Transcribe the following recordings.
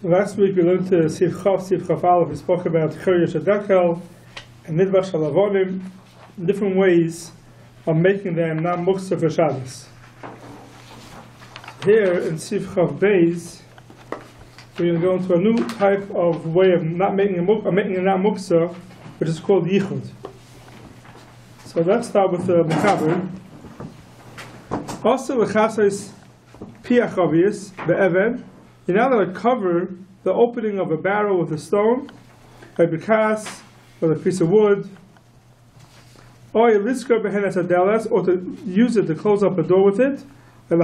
Last week we learned to Sif Chaf Aleph. We spoke about Chayir Shadakel and Nidvash Halavonim, different ways of making them not muksa for Shabbos. Here in Sif Chaf Beis, we're going to go into a new type of way of not making a not muksa, which is called Yichud. So let's start with the Mekaber. Also, L'chasais Piachavius, the Even. You're not allowed to cover the opening of a barrel with a stone, a bekas, or a piece of wood, or to use it to close up a door with it, or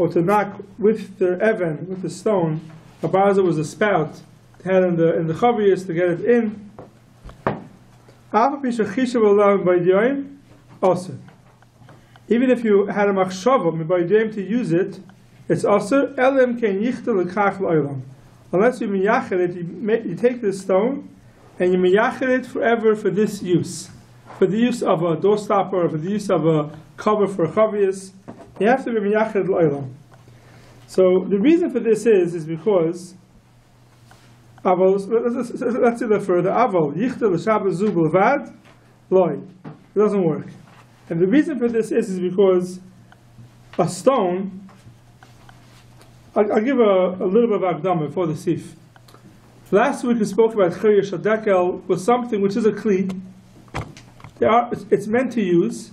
to knock with the even, with the stone. A barza was a spout to have in the chavius to get it in. Also, even if you had a machshava to use it, it's also unless you miyachid it, you take this stone and you miyachid it forever for this use, for the use of a doorstopper, or for the use of a cover for a chavius. You have to be miyachid l'olam. So the reason for this is because let's see that further. Aval yichtel l'Shabbos zu b'levad loy. It doesn't work, and the reason for this is because a stone. I'll give a little bit of akdama before the sif. Last week we spoke about Chayir Shadakel was something which is a kli. It's meant to use.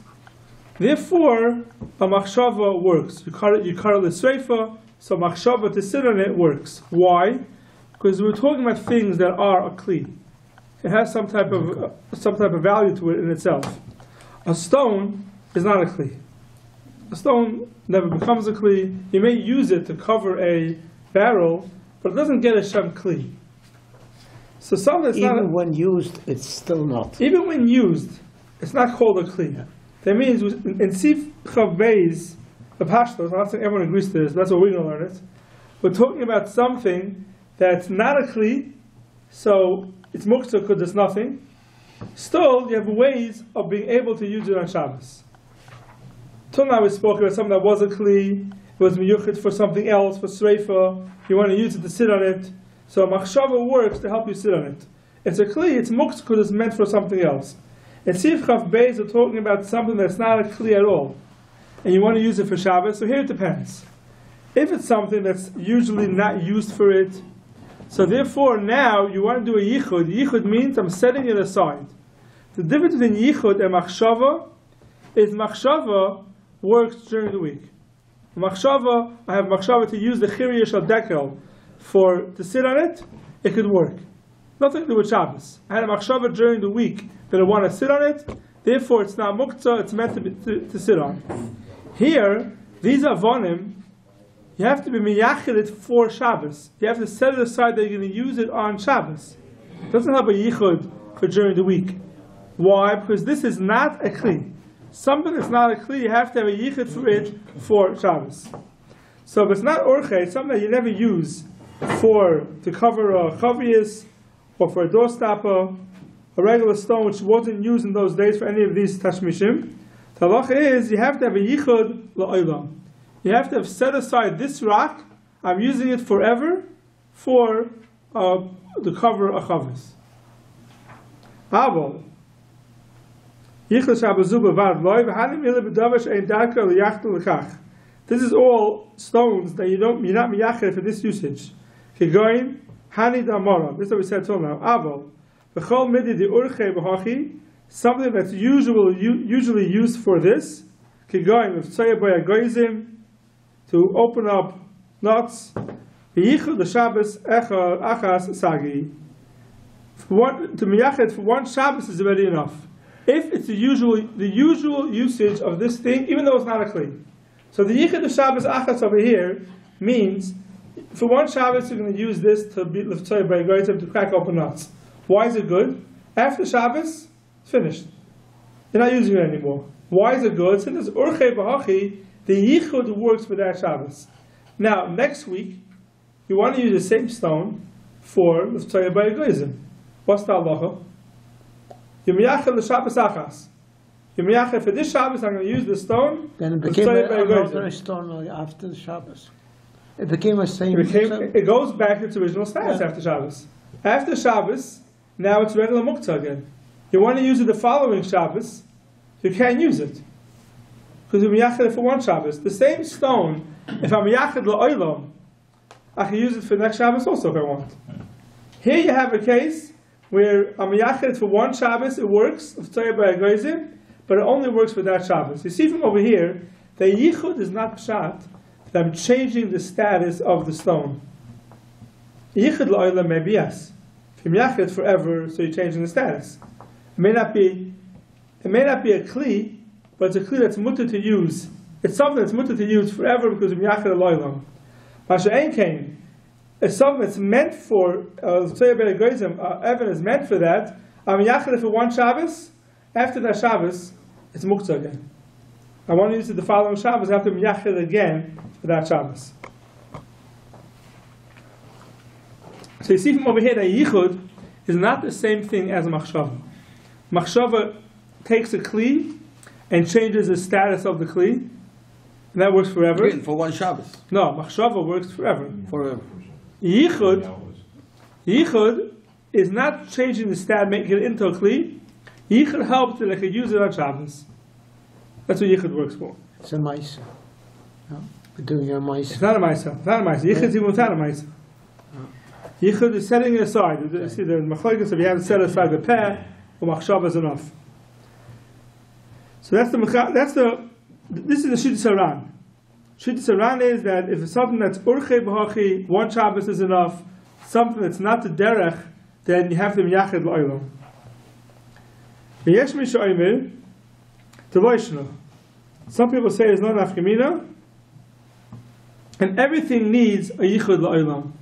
Therefore, a machshava works. You cut it the sreifa, so machshava to sit on it works. Why? Because we're talking about things that are a kli. It has some type of value to it in itself. A stone is not a kli. A stone never becomes a kli. You may use it to cover a barrel, but it doesn't get a shem kli. So something that's even when used, it's still not. Even when used, it's not called a kli. Yeah. That means in Sif Chav Beis, the Pashtos, I'm not saying everyone agrees to this, but that's what we're going to learn it. We're talking about something that's not a kli, so it's muktzah because there's nothing. Still, you have ways of being able to use it on Shabbos. Till now we spoke about something that was a kli, it was miyuchid for something else, for sreifa, you want to use it to sit on it, so machshava works to help you sit on it. It's a kli, it's muktzah because it's meant for something else. In Sif Chaf Beis we're talking about something that's not a kli at all, and you want to use it for Shabbos, so here it depends. If it's something that's usually not used for it, so therefore now you want to do a yichud. Yichud means I'm setting it aside. The difference between yichud and machshava is machshava works during the week. Machshava, I have machshava to use the chiriya shel dekel to sit on it, it could work. Nothing to do with Shabbos. I had a machshava during the week that I want to sit on it, therefore it's not muktzah, it's meant to sit on. Here, these avonim, you have to be miyachid it for Shabbos. You have to set it aside that you're going to use it on Shabbos. It doesn't have a yichud for during the week. Why? Because this is not a kli. Something that's not a kli, you have to have a yichud for it for Shabbos. So if it's not orche, it's something that you never use to cover a chavius, or for a doorstopper, a regular stone which wasn't used in those days for any of these tashmishim. The halacha is you have to have a yichud la'olam. You have to have set aside this rock, I'm using it forever for to cover a chavis. Aval. This is all stones that you're not miyachid for this usage. This is what we said till now. Aval. Something that's usually used for this. To open up nuts. To miyachid for one Shabbos is already enough. If it's the usual usage of this thing, even though it's not a kli. So the yichud of Shabbos achas over here means for one Shabbos you're going to use this to be l'ftoi by goyim to crack open nuts. Why is it good? After Shabbos, it's finished. You're not using it anymore. Why is it good? Since it's urchei b'hachi, the yichud works for that Shabbos. Now next week you want to use the same stone for l'ftoi by goyim. What's the halacha? You're miyachid l'Shabbos achas. You're miyachid for this Shabbos. I'm going to use the stone. Then it became another stone after the Shabbos. It became a same. It goes back to its original status after Shabbos. After Shabbos, now it's regular muktzah again. You want to use it the following Shabbos, you can't use it. Because you're miyachid it for one Shabbos. The same stone, if I'm miyachid la'olam, I can use it for the next Shabbos also if I want. Here you have a case where I'm miyachid it for one Shabbos, it works, but it only works for that Shabbos. You see from over here, the yichud is not pshat, that I'm changing the status of the stone. Yichud la'olam maybe yes. If you're miyachid forever, so you're changing the status. It may not be a kli, but it's a kli that's mutter to use. It's something that's mutter to use forever because of miyachid la'olam. Masha ein kain. It's something that's meant for Evan is meant for that. I'm miyachid for one Shabbos. After that Shabbos, it's muktzah again. I want to use it the following Shabbos after miyachid again for that Shabbos. So you see from over here that yichud is not the same thing as machshava. Machshava takes a kli and changes the status of the kli, and that works forever. Again, for one Shabbos. No, machshava works forever. Forever. Yichud is not changing the stat, making it into a kli. Yichud helps that I could use it on Shabbos. That's what yichud works for. It's a maisa. No? We're doing a maisa. It's not a maisa. It's not a maisa. Yichud is even without a maisa. Yichud is setting it aside. You see the machlokes, if you have to set aside the peh, or machshava is enough. So this is the Shittas Haran. Shittas Haran is that if it's something that's urchei b'hachi, one Shabbos is enough. Something that's not the derech, then you have to miyachid la'olam. V'yesh mi she'omer t'loishna. Some people say there's no nafkamina, and everything needs a yichud la'olam.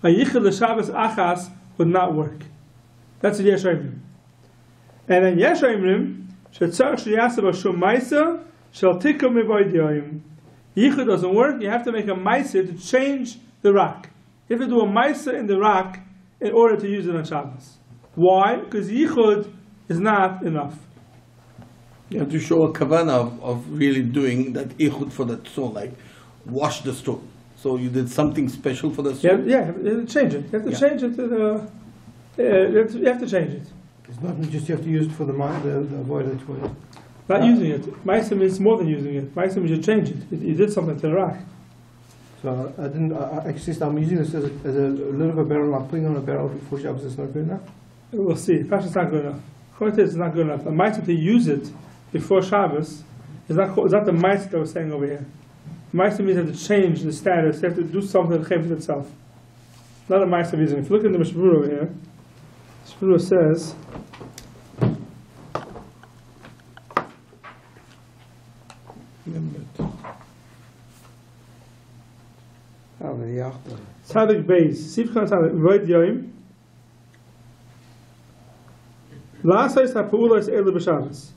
A yichud l'Shabbos achas would not work. That's what yesh omrim. And then yesh omrim shetzarech sheyasa b'shum ma'isa shel tikum mivoidiyim. Yichud doesn't work. You have to make a ma'isa to change the rock. You have to do a ma'isa in the rock in order to use it on Shabbos. Why? Because yichud is not enough. You have to show a kavanah of really doing that ichud for that stone, like wash the stone. So you did something special for the stone? You have to change it. You have to change it to the... you have to change it. It's not just you have to use it for the avoided toilet. Not using it. Ma'isa means more than using it. Ma'isa means you change it. You did something to the rock. So I'm using this as a little bit barrel. I'm putting on a barrel before Shabbos. It's not good enough. We'll see. Perhaps it's not good enough. It's not good enough. A ma'isa to use it before Shabbos is not the ma'isa that we're saying over here. Ma'isa means you have to change the status. You have to do something that comes itself. Not a ma'isa using. If you look at the Mishmur over here, Mishmur says. Tzadik Beis, Sivchan Tzadik, Void Yoim. La'asais ha'pa'ulos ele b'Shabbos.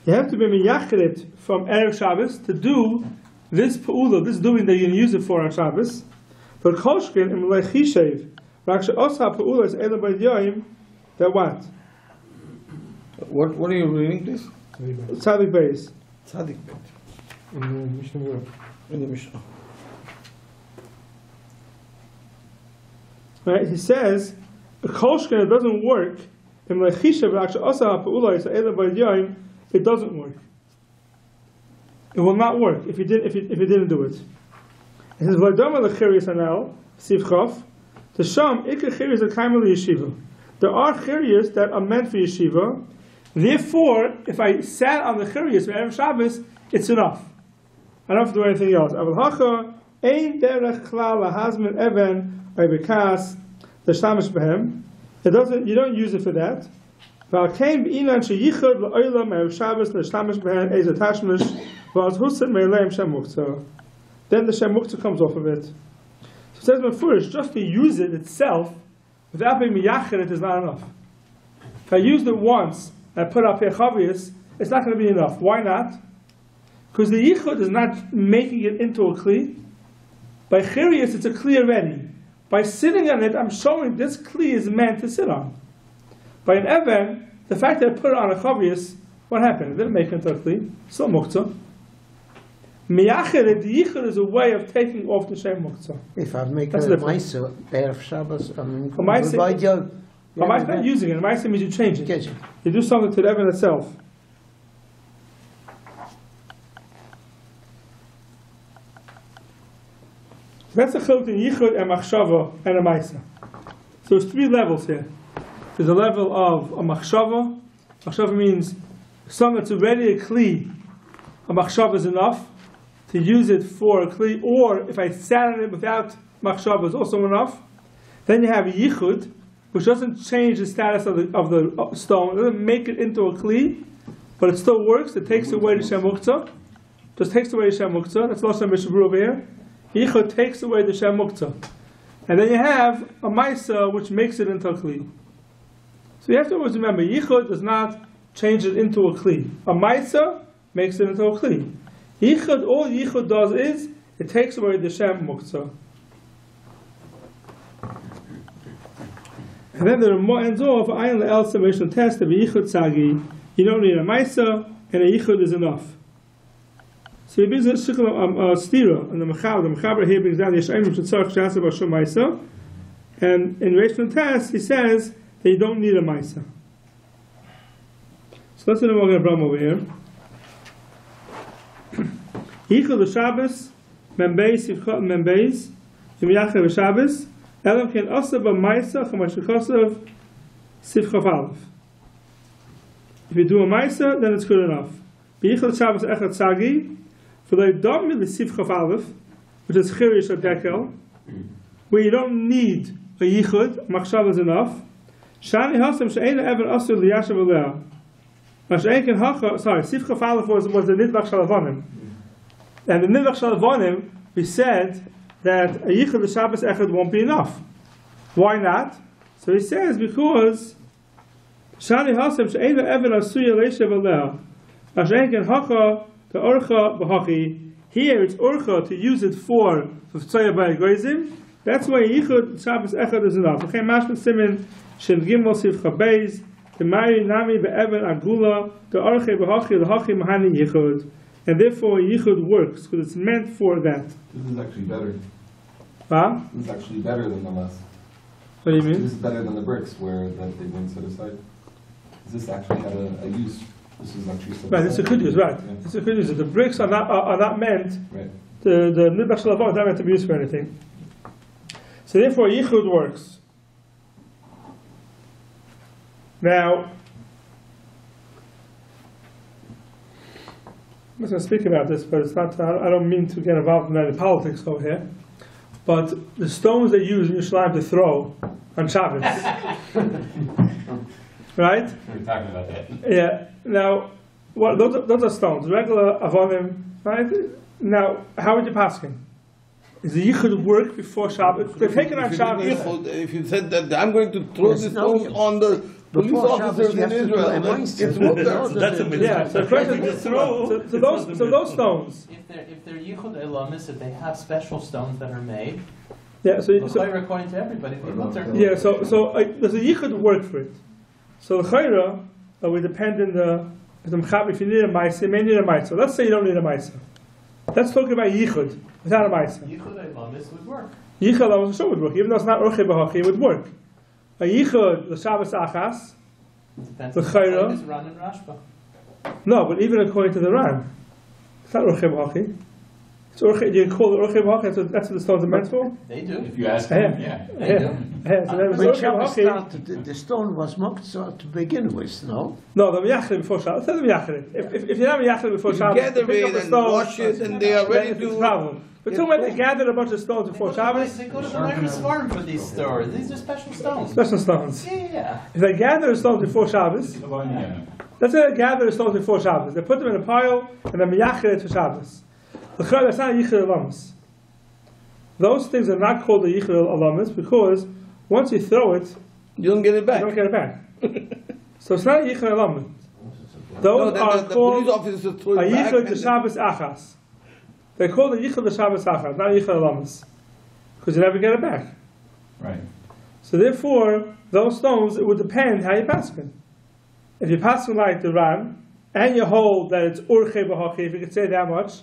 You have to be miyachid from Erev Shabbos to do this pa'ula, this doing that you're going to use it for on Shabbos. But Kolshkin im leichishev, rak she'os ha'pa'ulos ele b'Void Yoim, that what? What are you reading, please? Tzadik Beis. Tzadik Beis. In the Mishnah. In the Mishnah. Right, he says, a kolshkin, it doesn't work. It doesn't work. It will not work if you didn't do it. It says, there are chirius that are meant for yeshiva. Therefore, if I sat on the chirius for Erev Shabbos, it's enough. I don't have to do anything else. It doesn't. You don't use it for that. Then the Shem Muktzah comes off of it. So it says first, just to use it itself without being miyachid, it is not enough. If I used it once and I put up here chavius, it's not going to be enough. Why not? Because the yichud is not making it into a kli. By chirius, it's a kli already. By sitting on it, I'm showing this kli is meant to sit on. By an even, the fact that I put it on a chavius, what happened? It didn't make it into a kli. Still muktzah. Miyachere, the yichud is a way of taking off the Shem Muktzah. If I make a That's different. Maisa, Erev Shabbos, I mean, A Maisa- provide you- A Maisa not using it. A Maisa means you change it. Get you. You do something to the Evan itself. That's a chiluk in yichud and machshava and a Maisa. So there's three levels here. There's a level of a machshava. Machshava means something that's already a kli. A machshava is enough to use it for a kli, or if I sat on it without machshava is also enough. Then you have a yichud, which doesn't change the status of the stone, it doesn't make it into a kli, but it still works. It takes away the Shem Muktzah. Just takes away the Shem Muktzah. That's also Mishabur over here. Yichud takes away the Shem Muktzah. And then you have a Maisa, which makes it into a kli. So you have to always remember, Yichud does not change it into a kli. A Maisa makes it into a kli. Yichud, all Yichud does is, it takes away the Shem Muktzah. And then the Ramah ends off, Ayin le'el semeishon test of Yichud Sagi. You don't need a Maisa, and a Yichud is enough. So he brings a stira, and the Mechaber here brings down the Yeshayim Shetzarach Shasa B'Shom Maisa. And in Reishon Test, he says that you don't need a Maisa. So let's see the Magen Avraham over here. Yichud l'Shabbos, Membeis, Yivchot Membeis, Yom Yachar l'Shabbos, Elam Ken Osav B'Maisa, Chamashikosav, Sivchav Aleph. If you do a Maisa, then it's good enough. Yichud l'Shabbos Echad Sagi, for the Dom the Sivchav Aleph, which is Chirish or Dekel, where you don't need a Yichud, Machshav is enough. Shani Hasem She'ena Evan Asur Liyashav Aleh. Masha'en Hacha, sorry, Sivchav Aleph was the Nidbach Shalavonim. And the Nidbach Shalavonim, we said that a Yichud l'Shabbos Echad won't be enough. Why not? So he says, because Shani Hasem She'ena Evan Asur Liyashav Aleh. Masha'en Hacha, the orcha b'hachi. Here it's orcha to use it for tzaya by goyzim. That's why yichud Shabbos echad is enough. Okay, mashma simin shem gimel sivcha beis the mari nami be'evan agula the orcha b'hachi the hachi mahani yichud, and therefore yichud works because it's meant for that. This is actually better. Huh? This is actually better than the last. What do you mean? This is better than the bricks where that they've been set aside. This actually had a use. This is actually set Right, this is a good use, right? Yeah. This is a good use. The bricks are not meant. Right. The nidbach shalavon is not meant to be used for anything. So therefore, yichud works. Now, I'm not going to speak about this, but it's not. I don't mean to get involved in any politics over here. But the stones they use in Yerushalayim to throw on Shabbos, right? We were talking about that. Yeah. Now, what those are stones, regular avonim, right? Now, how would you pass him? Is the yichud work before Shabbos? They're taken on Shabbos. If you said that I'm going to throw Yes, this no, stone on the police before officers Shabbos, you in have to do Israel, a then Maisa. it's worth No, that. That's a mitzvah. Yeah. So the question is, so those stones. If they're yichud elamis, if they have special stones that are made, Yeah. So according to everybody, they look there. yeah. So does the yichud work for it? So the chayra we depend on the mechab. If you need a ma'isa, you may need a ma'isa. Let's say you don't need a ma'isa. Let's talk about yichud without a ma'isa. Yichud elamis would work. Yichud also would work, even though it's not orchei b'hachi, it would work. A yichud the Shabbos achas. Depends The on chayra? is Ran and Rashba. No, but even according to the Ran, it's not orchei b'hachi. It's orchei. Do you call it orchei b'hachi? That's what the stones are meant for. They do. If you ask Yeah. them, yeah. They Yeah. do. Yeah. So that was When orchei Shabbos b'hachi. started, the stone was moktzah to begin with, no? No, the miyachrid before Shabbos. Let's say the miyachrid. If you're not miyachrid before You Shabbos, gather you pick up it the and stone, wash it, and they are ready it's a to. problem. But talking about they gathered a bunch of stones before Shabbos, They go to the Micros farm for these stores. These are special stones. special stones. Yeah. If they gather the stones before Shabbos, Yeah. let's say they gather the stones before Shabbos. They put them in a pile and then miyachrid it for Shabbos. That's not a yichud alamis. Those things are not called a yichud alamis because once you throw it, You don't get it you back. don't get it back. So it's not a yichud alamis. Those No, are the called police officers throw a it back. yichud and the then- Shabbos achas. They call it yichud the Shabbos achas, not yichud alamis, because you never get it back. Right. So therefore, those stones, it would depend how you pass them. If you pass them like the Ran, and you hold that it's urchei b'hachi, if you could say that much,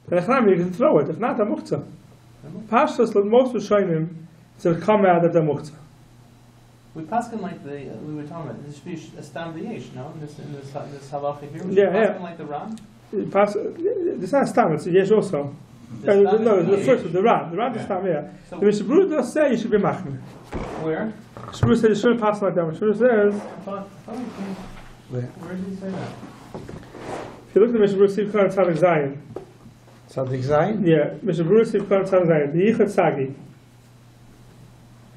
And you can throw it. If not, a muktzah. Pashtus, like most Rishonim, to come out at the muktzah. We paskin like we were talking about, this should be a stam v'yesh, no? In this halacha here, we should Yeah, paskin like the Ram? It's not stam, it's a yesh also. No, the first was the Ram. The Ram is stam, yeah. So The Mishnah Berurah does say you should be machmir. where? Mishnah Berurah says you shouldn't pass like that. Mishnah Berurah says, I thought where did he say that? if you look at Mishnah Berurah Siv Khan Tzadik Zayin, Tzadik Zayin? yeah, Mishnah Berurah Siv Khan Tzadik Zayin, the Yichud Sagi.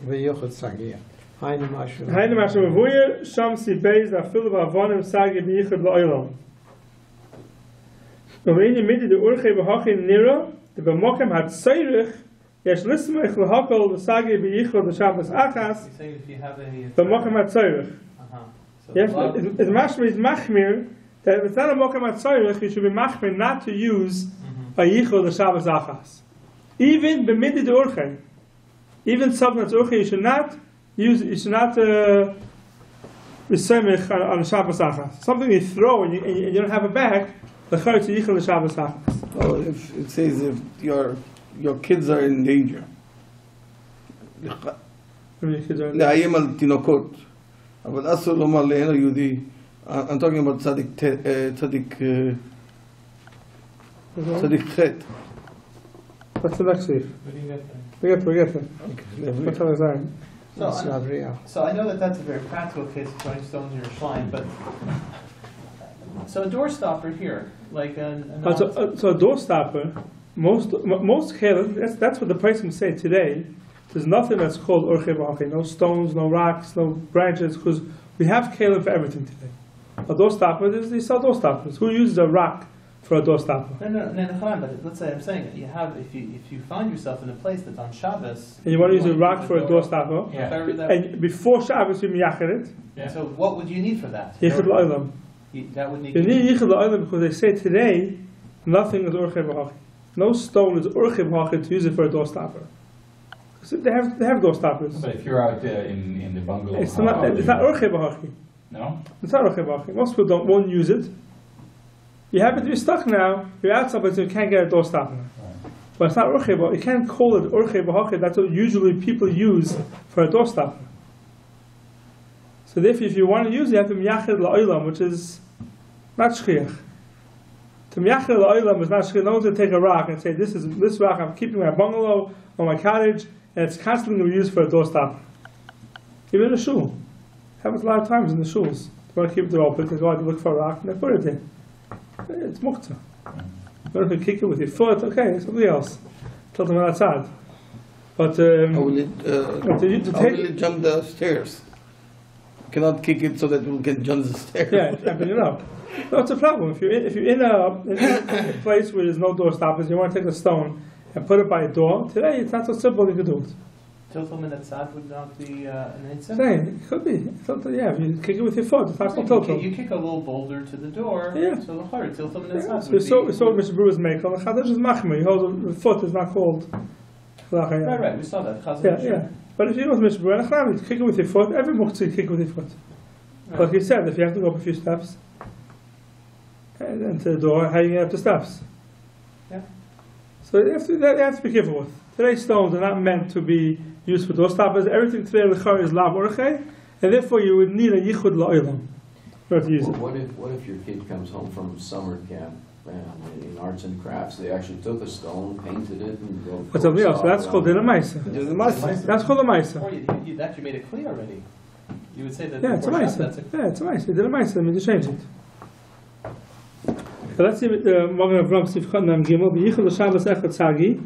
V'yochot Sagi. Hainu Mashu. Hainu Mashu Mevuyer, Sham Si Beis, Afilu Ba'avonim Sagi B'yichud La'olam. When you made the Urchei B'Hachi Nira, the B'mokem had Seirich, Yesh Lismech L'Hakol V'Sagi B'yichud L'Shabbos Achas, You're saying if you have a... B'mokem had Seirich. So Yes, love- it's mashmir is machmir that if it's not a mokem atzorich, you should be machmir not to use a yichud the Shabbos achas. Even b'midi de urchei, even something that's urchei, you should not use. You should not be semich on the Shabbos achas. Something you throw and you don't have it back. The chayot to yichud the Shabbos achas. Oh, if it says if your kids are in danger. לעיים על תינוקות, אבל אסור לומר לאין היהודי, I'm talking about צדיק חטא. What's the next week? What do you get there? We get there. What's the next one? So I know that that's a very practical case of throwing stones in your shrine, but so a door stopper here, like So a door stopper, most kelim, that's what the person say today. There's nothing that's called orchei b'achei, no stones, no rocks, no branches, because we have kelim for everything today. A door stopper, they sell door stoppers. Who uses a rock for a door stopper? No, but let's say I'm saying that you have if you find yourself in a place that's on Shabbos And you want to use a rock for a door stopper, Yeah. and before Shabbos you miyachid it, So what would you need for that? yichud la'olam. That would need. You need yichud la'olam because they say today nothing is orchei b'achei. No stone is orchei b'achei to use it for a door stopper. So they have door stoppers. But if you're out there in the bungalow, It's not orchei b'achei. No? It's not orchei b'achei. Most people won't use it. You happen to be stuck now. You're out someplace and you can't get a door stopper. But it's not orchei b'achei. You can't call it orchei b'achei. That's what usually people use for a door stopper. So therefore, if you want to use it, you have to miyachid la'olam, which is not shchiach. To miyachid la'olam is not shchiach. No one's going to take a rock and say, this rock I'm keeping in my bungalow or my cottage, and it's constantly going to be used for a door stopper. Even in a shul. Happens a lot of times in the shuls. They want to keep it open, they go out and look for a rock, and they put it there. It's muktzah. You want to kick it with your foot, okay, somebody else. Tell them outside. But How will to it jump the stairs? You cannot kick it so that it can jump the stairs. yeah, no, it's a problem. If you're in a place where there's no door stoppers, you want to take a stone and put it by a door. Today, it's not so simple. You can do it. Tiltum in tzad would not be an incentive. Same, it could be. Yeah, if you kick it with your foot, it's not so tiltum. You kick a little boulder to the door. Yeah. So the heart tiltum in Yeah, tzad so would we saw be. Mr. Brewer's make on the chadash is machmer. You hold the foot is not called. Right. We saw that. Yeah. But if you go with Mr. Brewer, you kick it with your foot. Every muktzah you kick with your foot. Like you said, if you have to go up a few steps and to the door, how are you going up the steps? Yeah. So you have to be careful with. Today's stones are not meant to be used for door stoppers. Everything today l'char is lav orchei, and therefore you would need a yichud la'olam to use it. What if your kid comes home from summer camp and in arts and crafts, they actually took a stone, painted it, and wrote. That's something else. So that's called dinamaisa. That's called a maisa. Or you that you made it clear already. You would say that. Yeah, it's a before maisa. Shabbos, Yeah, it's a maisa. Did a maisa. I mean, you change it. So let's see what the Magen Avram Sivchan Mem Gimel b'yichud l'Shabbos echad sagi.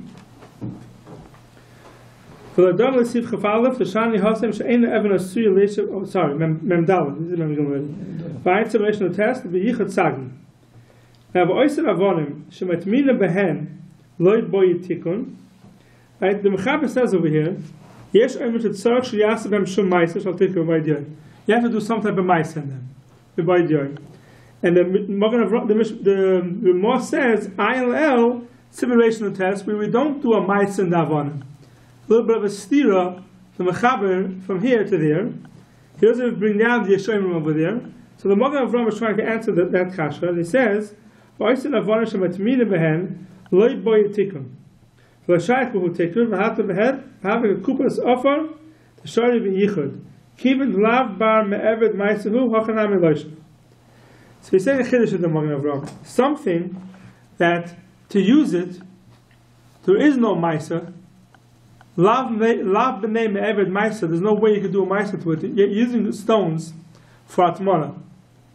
V'ladam l'Siv Chafalef l'Shani Hasem she'ein even asuy l'Yeshiv. Oh, sorry, Mem Daled. This is Mem Gimel already. V'ayitz relation to test b'yichud sagi. Now, v'oiser avonim she'matmina behen loyd boy tikun. Right, the Mechaber says over here, Yesh omer shetzarach sheyaseh b'hem shum ma'aser shal tikun b'aydiyoy. You have to do some type of ma'aser in them. B'aydiyoy. And the Ramah says, ILL, simulation test, where we don't do a ma'aser in the avonim. A little bit of a stira, the Mechaber, from here to there. He doesn't bring down the Yeshayim over there. So the Magen Avram is trying to answer that kasha. And he says, "V'oisin avonim shematmina behen loy boy tikun. V'lashaykhu hu tikun, v'hata v'hed, having a kupas offer, the shari v'yichud. Kivin lav bar me'eved maisahu, hachanami loishna. So he's saying a chiddush of the Magen Avraham. Something that, to use it, there is no maisa. Lav b'nei me'eved maisa, there's no way you could do a maisa to it. You're using stones for atmana.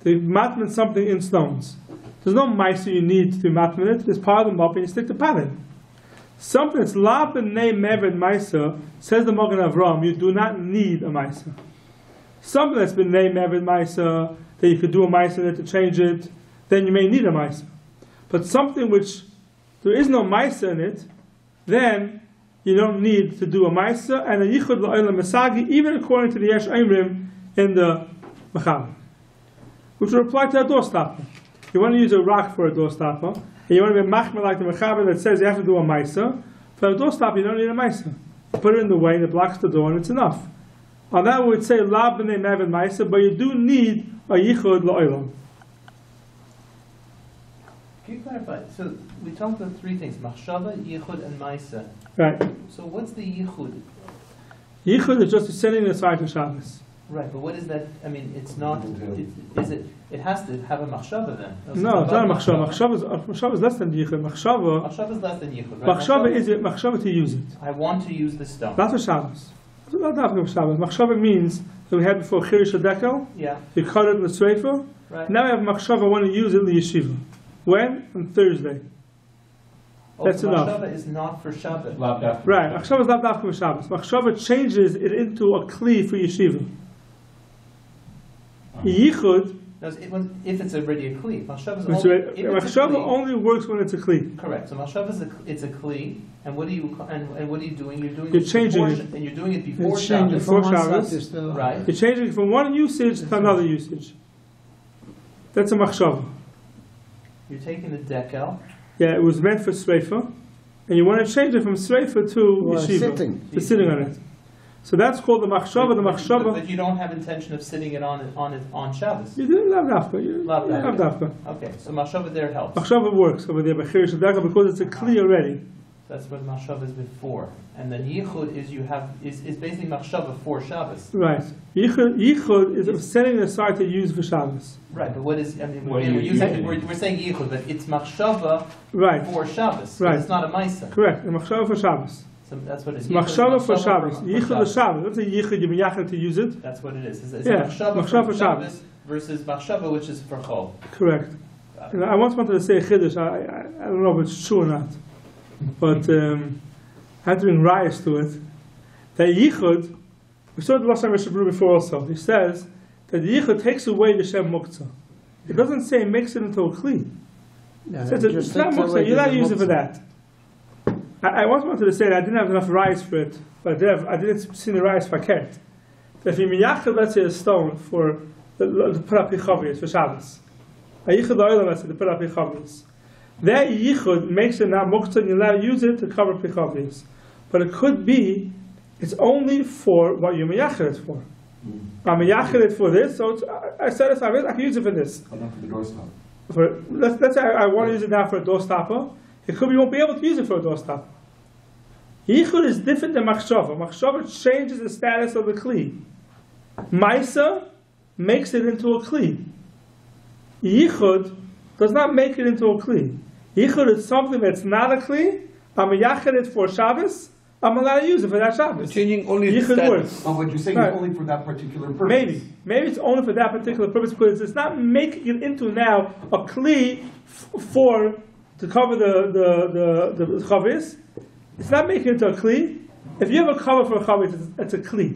They matman something in stones. There's no maisa you need to matman it. Just pile them up and you stick the pan in. Something that's lav b'nei me'eved maisa, says the Magen Avraham, you do not need a maisa. Something that's b'nei me'eved maisa, that you could do a maisa in it to change it, then you may need a maisa. But something which there is no maisa in it, then you don't need to do a maisa, and a yichud la'olam masagi, even according to the Yesh Aimrim in the Mechaber, which will apply to a door stopper. You want to use a rock for a door stopper, and you want to be machmer like the Mechaber that says you have to do a maisa. For a door stopper, you don't need a maisa. You put it in the way, and it blocks the door, and it's enough. On that, we would say la b'nei me'eved maisa, but you do need a yichud la'olam. Can you clarify? So we talked about three things: machshava, yichud, and maisa. Right. So what's the yichud? Yichud is just setting aside for Shabbos. Right, but what is that? I mean, it's not. It has to have a machshava then. No, it's not a machshava. Machshava is less than yichud. Machshava is less than yichud. Right? Machshava is it. Machshava to use it. I want to use the stone. Not for Shabbos. Not for Shabbos. Machshava means that we had before chirish hadekel. Yeah. You cut it in the sreifa. Right. Now we have machshava. Want to use it in the yeshiva. When? On Thursday. That's so enough. Machshava is not for Shabbat. Right. Machshava is not dafka for Shabbos. Machshava changes it into a kli for yeshiva. Yichud. If it's already a kli, machshava only works when it's a kli. Correct. So machshava is a kli, and what are you doing? You're changing it, and you're doing it before It's changing Shabbos. from one Shabbos. status to another. Right. You're changing from one usage to another usage. That's a machshava. You're taking the decal. Yeah, it was meant for sreifa, and you want to change it from sreifa to yeshiva, to sitting on it. So that's called the machshava. The machshava. But you don't have intention of sitting it on Shabbos. You do lav dafka. Lav dafka. Okay, so machshava there helps. Machshava works over there by chirish hadaka because it's a kli already. That's what machshava is before, and then yichud is basically machshava for Shabbos. Right. Yichud is setting aside to use for Shabbos. Right, but what is? I mean, What we're saying yichud, but it's machshava Right. for Shabbos. Right. It's not a maisa. Correct. And machshava for Shabbos. So that's what it is. It's machshava for Shabbos. Yichud is Shabbos. Let's say yichud, you're miyachid to use it. That's what it is. It's Yeah, machshava for Shabbos versus machshava, which is for chol. Correct. And I once wanted to say a chiddush. I don't know if it's true or not, but I had to bring rayas to it. That yichud, we saw it the last time Mr. Brew before also. He says that the yichud takes away the shem muktzah. It doesn't say it makes it into a kli. No, It says it's not muktzah. You're not using it for that. I once wanted to say that I didn't have enough rice for it, but I didn't see the rice fakert. That if you miyachid, let's say a stone for the put up yichavius for Shabbos, a yichud oil, let's say to put up yichavius, that yichud makes it not muktzah, and you're allowed to use it to cover pichavius. But it could be it's only for what you miyachid it for. I'm miyachid it for this, so I set aside it. I can use it for this. But not for the doorstop. Let's say I want to use it now for a door stopper. It could be you won't be able to use it for a door stopper. Yichud is different than machshava. Machshava changes the status of the kli. Maisa makes it into a kli. Yichud does not make it into a kli. Yichud is something that's not a kli. I'm miyachid it for Shabbos. I'm allowed to use it for that Shabbos. Changing only the Yichud status. works. Oh, but you're saying Right. it's only for that particular purpose. Maybe it's only for that particular purpose because it's not making it into now a kli for to cover the chavis. It's not making it into a kli. If you have a cover for a chavis, it's a kli.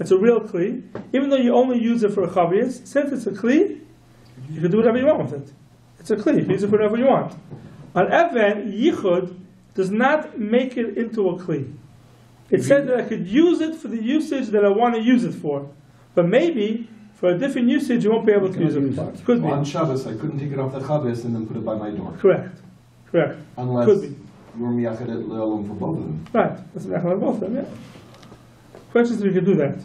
It's a real kli. Even though you only use it for a chavis, since it's a kli, you can do whatever you want with it. It's a kli. You can use it for whatever you want. On Even, yichud does not make it into a kli. It said that I could use it for the usage that I want to use it for. But maybe for a different usage you won't be able to use it for. It could be. On Shabbos, I couldn't take it off the Shabbos and then put it by my door. Correct. Unless Could be. you were miyachid it le'olam for both of them. Right. That's exactly both of them, yeah. Question is if you could do that.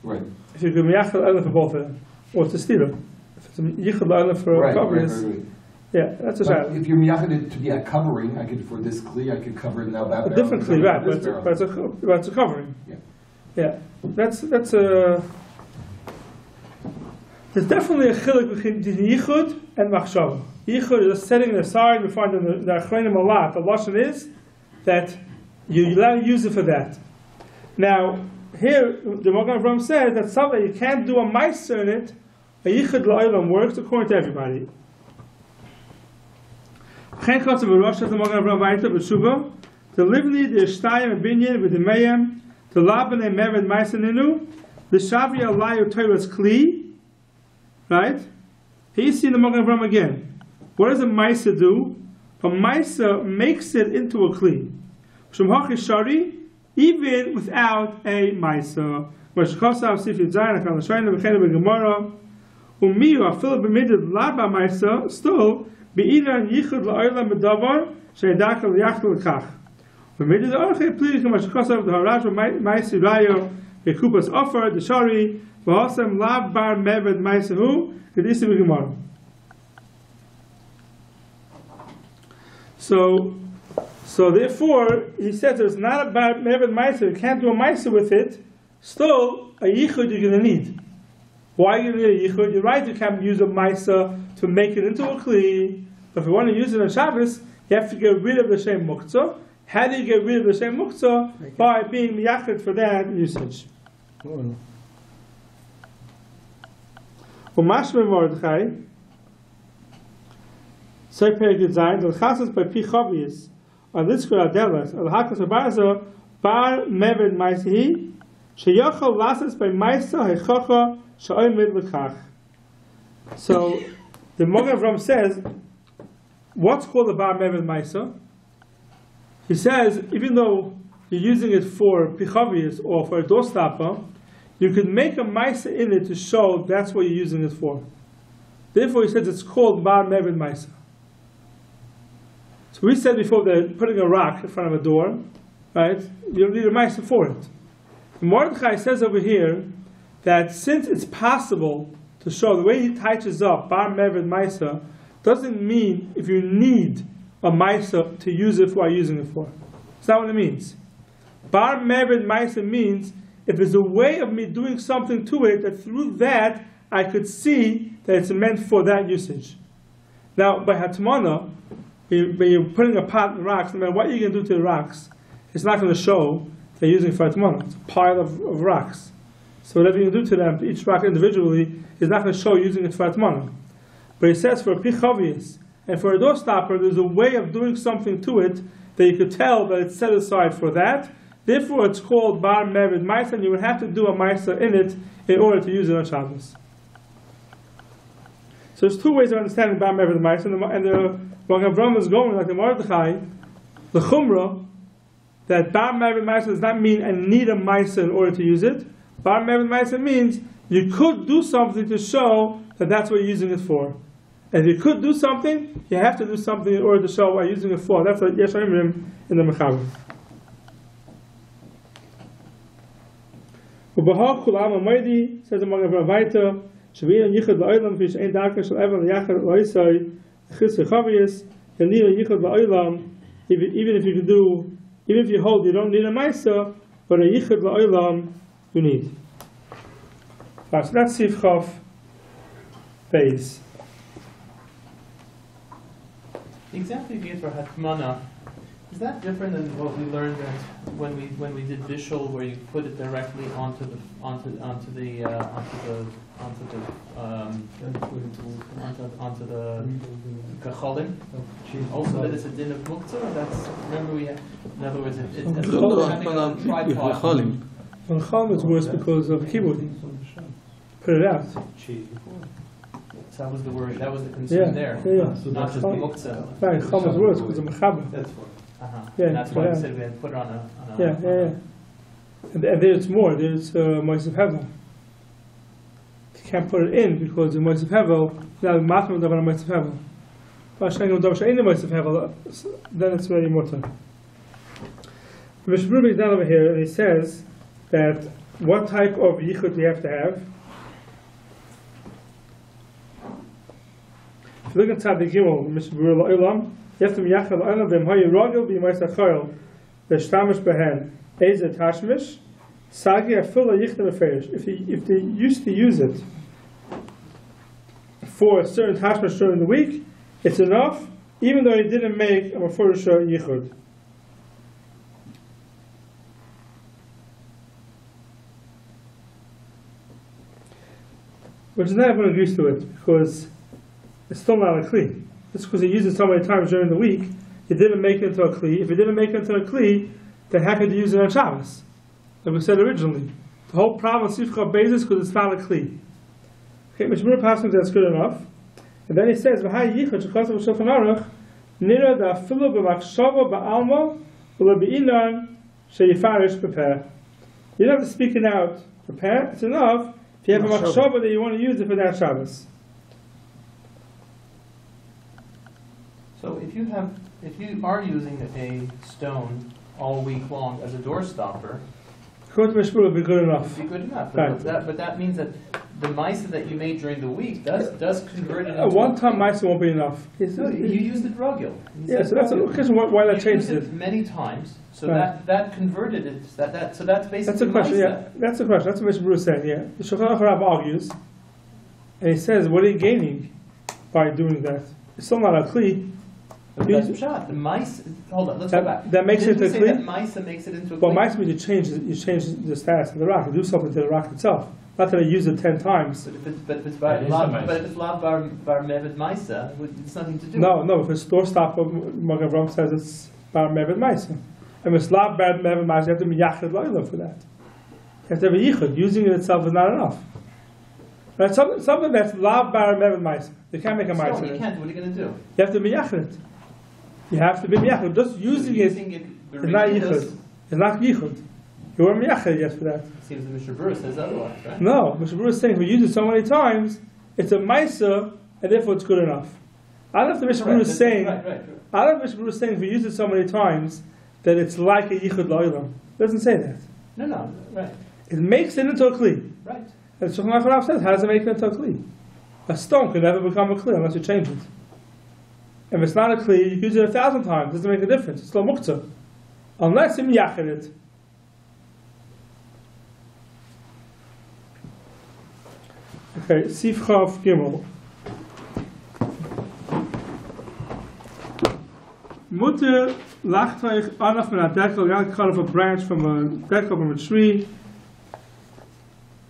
Right. If you could miyachid le'olam for both of them. Or to steal them. If it's a yichud le'olam for a coverage, Yeah, that's a But shadow. if you're miyachid it to be a covering, I could, for this kli, I could cover it now that A barrel. different kli, right? this But it's a covering. Yeah. Yeah, that's a. There's definitely a chiluk between yichud and machshava. Yichud is setting it aside. We find in the Achronim a lot. The lashon is that you allow to use it for that. Now, here the Magen Avraham says that something you can't do a meiser in it. A yichud la'olam works according to everybody. Chen kotze v'rosh the Magen Avraham weiter b'tshuva. The livni the shtayim and binyan v'demeyam. The labane mered meiser ninu. The shavi alayu toiras kli. Right? Here you see the Magen Avraham again. What does a meiser do? A meiser makes it into a kli. Shemhachi shari, even without a meiser. Mashkosav sifit zayin akal shayna v'chena b'gemara. Umiyu afil b'midid laba meiser still be'inan yichud la'olam b'davar she'edakal yachtel l'kach. B'midid orche pliri k'mashkosav d'harash v'meiser rayo b'kupas offer the shari. So therefore, he says there's not a bar mevad meiser. You can't do a meiser with it. Still, a yichud you're going to need. Why are you going to need a yichud? You're right. You can't use a meiser to make it into a kli. But if you want to use it on Shabbos, you have to get rid of the shem muktzah. How do you get rid of the shem muktzah? By being miyachid for that usage. Umashme Mordechai, so period design, the chasas by pi chavius, on this kura delas, al hakas abaza, bar mevid maisihi, sheyachal lasas by maisa hechacha sha'oimid l'kach. So, the Magen Avraham says, what's called a bar mevid maisa? He says, even though you're using it for pi chavius or for a doorstopper, you could make a maisa in it to show that's what you're using it for. Therefore, he says it's called bar mevid maisa. So we said before that putting a rock in front of a door, right? You don't need a maisa for it. Mordechai says over here that since it's possible to show the way he touches up bar mevid maisa, doesn't mean if you need a maisa to use it for what you're using it for. That's not what it means. Bar mevid maisa means if there's a way of me doing something to it, that through that I could see that it's meant for that usage. Now, by Hatmana, when you're putting a pot in rocks, no matter what you're going to do to the rocks, it's not going to show that you're using it for Hatmana. It's a pile of rocks. So whatever you do to them, to each rock individually, is not going to show using it for Hatmana. But it says for a pichavius and for a door stopper, there's a way of doing something to it that you could tell that it's set aside for that. Therefore, it's called bar mevid maisa, and you would have to do a maisa in it in order to use it on Shabbos. So there's two ways of understanding bar mevid maisa, and the Magen Avraham is going like the Mordechai, the chumrah, that bar mevid maisa does not mean I need a maisa in order to use it. Bar mevid maisa means you could do something to show that that's what you're using it for. And if you could do something, you have to do something in order to show what you're using it for. That's what Yesh Omrim in the Mechaber. Ubahal kulam amaydi says the Magen Avraham weiter. Shvina yichud la'olam fish ein darka shel evan yachad la'isai chis chavius yanila yichud la'olam. Even if you hold you don't need a ma'isa, but a yichud la'olam you need. So that's Sif Chav Beis. The example you gave for Hatmana, is that different than what we learned when we did Bishul, where you put it directly onto the kacholim? Also, that it's a din of muktzah. That's, remember we had, in other words, it's having a tripod. On Chal it's worse because of kibud. Put it out. So that was the word. That was the concern there. Not just the muktzah. Right, Chal is worse because of mechaber. And that's why I said we had to put it on a And there's more. There's Moisef Hevel. You can't put it in because the Moisef Hevel, now the Matman of Moisef Hevel. Then it's very important. Mr. Ruby is down over here and he says that what type of yichud you have to have. If you look inside the Gimel, Mishbur La'ilam, you have to miyachad La'ilam, V'im ha'i rogel b'yimayis ha'chayil, V'shtamish behen, Eze tashmish, Sagi afila yichtem aferish. If they used to use it for a certain tashmish during the week, it's enough, even though he didn't make a mafurish yichud. Which is not everyone agrees to it, because it's still not a kli. Just because he used it so many times during the week, he didn't make it into a kli. If he didn't make it into a kli, then how could he use it on Shabbos? Like we said originally. The whole problem with Sifcha Beis is because it's not a kli. Okay, Mishmur Pasuk, that's good enough. And then he says, V'hai yichud shechasav v'shulchan aruch, nira da'afilu b'machshava ba'alma, v'lebi'inan she'yifarish prepare. You don't have to speak it out, prepare, it's enough. If you have a machshava that you want to use it for that Shabbos. So if you are using a stone all week long as a door stopper, According to Mishmur, would be good enough. it'd be good enough. Right. But that means that the ma'isa that you made during the week does convert it into A one-time ma'isa won't be enough. No, you used it rogel. Yeah, so that's a question why that You used changes it it. many times, so Right. that converted it. So that's basically That's a question, ma'isa. yeah. That's a question. That's what Mishmur is saying, yeah. The Shulchan Aruch Rav argues, and he says, what are you gaining by doing that? It's still not a kli. But that's pshat. The ma'isa. Hold on, let's go back. That makes it Didn't into we a say kli? that ma'isa makes it into a Well, kli? ma'isa means you change the status of the rock. You do something to the rock itself. Not that I use it 10 times. But if it's lav bar mevet ma'isa, it's nothing to do. No, if it's door stopper, Magen Avraham says it's bar mevet ma'isa. And if it's lav bar mevet ma'isa, you have to be yachid lo'ilah for that. You have to have a yichud. Using it itself is not enough. Right? Something that's lav bar mevet ma'isa. You can't make a ma'isa. You can't. What are you going to do? You have to be yachid. You have to be yachid. Just using it is not yichud. It's not yichud. You weren't yachid yet for that. Seems that Mr. Brewer says otherwise, right? No, Mr. Brewer is saying if we use it so many times, it's a ma'isa, and therefore it's good enough. I don't know if Mr. Brewer is saying. Right. I don't know if Mr. Brewer is saying if we use it so many times that it's like a yichud la'ilam. It doesn't say that. No, right. It makes it into a kli. Right. And Shulchan Aruch says, how does it make it into a kli? A stone can never become a kli unless you change it. If it's not a kli, you use it 1,000 times. It doesn't make a difference. It's still muktzah. Unless you miyachid it. Okay, Sif Chav Gimel. Mutter lacht euch anaf min hadekel, you cut off a branch from a dekel from a tree.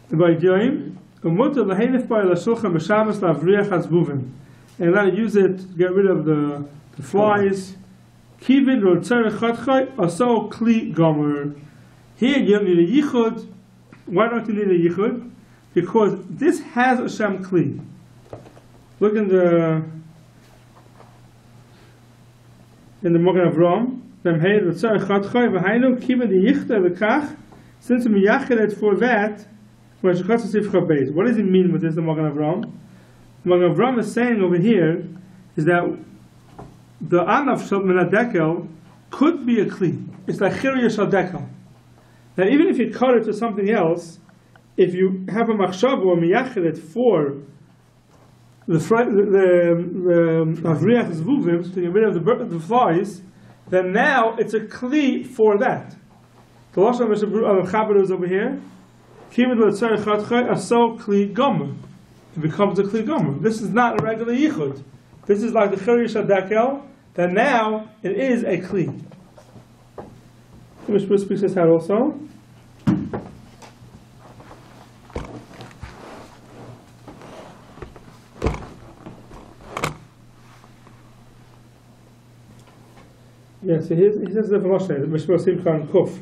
By Yoim, Mutter lahenif by la shulchan b'Shabbos lavriach hazbuvim. And you gotta use it to get rid of the flies. Kivin ro tzarech chatchay aso kli gomer. Here you don't need a yichud. Why don't you need a yichud? Because this has a Shem Kli. Look in the Magen Avraham. Since we yachid for that, what does it mean with this, the Magen Avraham? Magen Avraham is saying over here is that the Anaf Shal Min HaDekel could be a Kli. It's like Chirya Shal Dekel. Now even if you cut it to something else, if you have a machshava or miyachet for the avriach zvuvim to get rid of the flies, then now it's a kli for that. The lashon of Chabad is over here. Kivud l'tzarech chatchay aso kli gomer. It becomes a kli gomer. This is not a regular yichud. This is like the chirish hadakel. That now it is a kli. Mishpur speaks this out also. Yes, he says the Moshe, Mishmor Simcha and Kuf.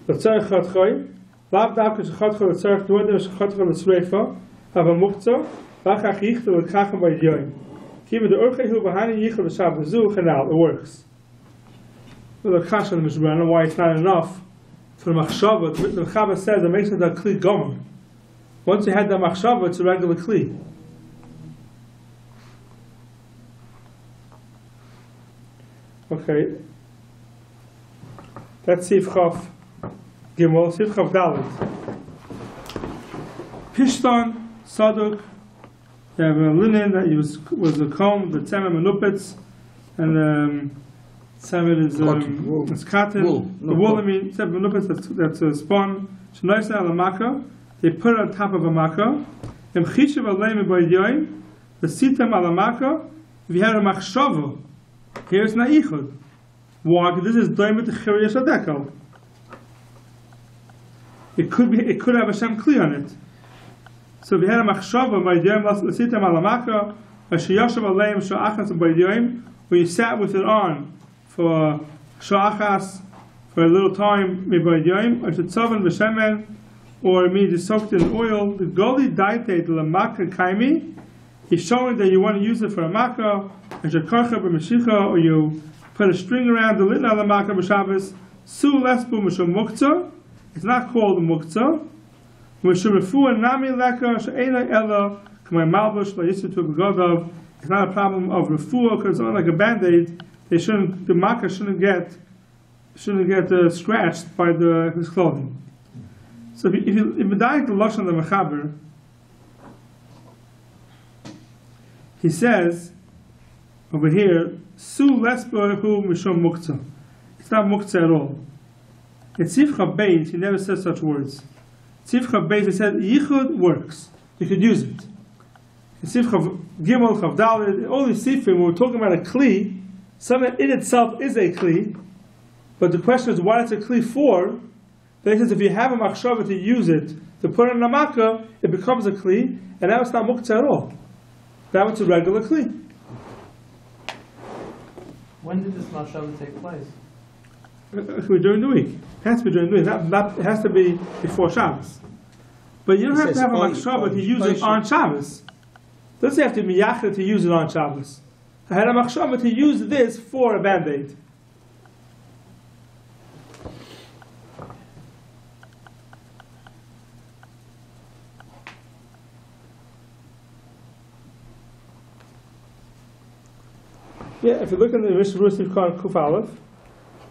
L'tzarech chatchay, lav davka shechatchay l'tzarech duodem shechatchay l'tzreifa, have a muktzah, v'achach yichta l'kachem by yoyim. Kiva the urchei hu b'hani yichta l'shav zu chanal, it works. Well, the kasha in the Mishmor, I don't know why it's not enough for the machshava. The Chabad says it makes it a kli gomer. Once you had the machshava, it's a regular kli. Okay. That's Sif Chav Gimel, Sif Chav Dalet. Pishtan, Saduk, You have a linen that was the comb, the tzemen manupitz, and tzemen is it's cotton. Wool. The wool, I mean, tzemen manupitz, that's a spun. Shnoisa al maka, they put it on top of a maka. Em chishav aleim b'yoyim, the sitam al maka. If you had a machshava, here's na'ichud. Why? Because this is doimet chiriya shadekel. It could have a shem kli on it. So if you had a machshava b'yoyim l'sitam al maka, a sheyashav aleim sha'achas b'yoyim, where you sat with it on for sha'achas, for a little time, b'yoyim, or shetzavan b'shemen, or maybe soaked in oil, the goli daite la maka kaimi. He's showing that you want to use it for a makkah, or you put a string around the litna la makkah b'Shabbos. Su lesbu mishum muktzah. It's not called muktzah. Mishum refuah nami leka she'ena ela k'may malbush la yisitu b'godav. It's not a problem of refuah because it's not like a band-aid. The makkah shouldn't get scratched by his clothing. So if you die the lashon of the mechaber, he says over here, Su lesbahu mishum muktzah. It's not muktzah at all. In Tzivcha Beis, he never says such words. Tzivcha Beis, he said, Yichud works. You could use it. In Tzivcha Gimel, Chav Dalet, all these Tzivim, when we're talking about a Kli, something in itself is a Kli, but the question is, what it's a Kli for? Then he says, if you have a machshava to use it, to put it in a makkah, it becomes a Kli, and now it's not muktzah at all. Now it's a regular kli. When did this mashava take place? During the week. It has to be during the week. It has to be before Shabbos. But you don't have to have a machshava to use it on Shabbos. It doesn't have to be yachid to use it on Shabbos. I had a machshava to use this for a band-aid. Yeah, if you look in the Mishnah Sivkon Kuf Aleph, it